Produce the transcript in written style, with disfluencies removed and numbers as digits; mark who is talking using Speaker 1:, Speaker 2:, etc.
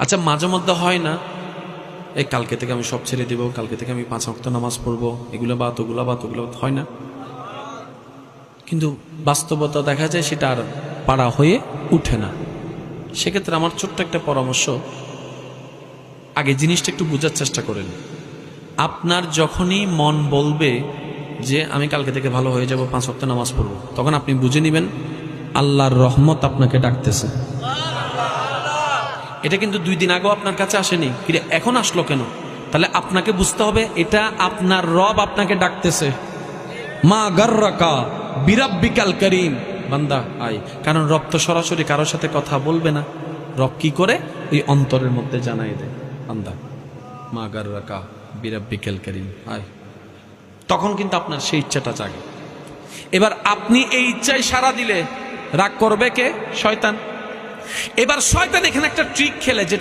Speaker 1: আচ্ছা, মাঝে মধ্যে হয় না, এই কালকে থেকে আমি সব ছেড়ে দিব, কালকে থেকে আমি 5 ওয়াক্ত নামাজ পড়বো, এগুলো বাদ ওগুলো বাদ ওগুলো বাদ, হয় না? কিন্তু বাস্তবতা দেখা যায় সেটা আর পারা হয়ে উঠে না। সেক্ষেত্রে আমার ছোট্ট একটা পরামর্শ, আগে জিনিসটা একটু বোঝার চেষ্টা করেন। আপনার যখনই মন বলবে যে আমি কালকে থেকে ভালো হয়ে যাব, 5 ওয়াক্ত নামাজ পড়বো, তখন আপনি বুঝে নেবেন আল্লাহর রহমত আপনাকে ডাকতেছে। এটা কিন্তু 2 দিন আগেও আপনার কাছে আসেনি, কিন্তু এখন আসলো কেন? তাহলে আপনাকে বুঝতে হবে এটা আপনার রব আপনাকে ডাকতেছে। মা গাররাকা বিরাব্বিকাল করিম, বান্দা আয়। কারণ রব তো সরাসরি কারোর সাথে কথা বলবে না। রব কি করে? ওই অন্তরের মধ্যে জানাই দেয়, বান্দা মা গাররাকা বিরাব্বিকাল করিম আয়। তখন কিন্তু আপনার সেই ইচ্ছাটা জাগে। এবার আপনি এই ইচ্ছায় সাড়া দিলে রাগ করবে কে? শয়তান। এবার শয়তান এখানে একটা ট্রিক খেলে,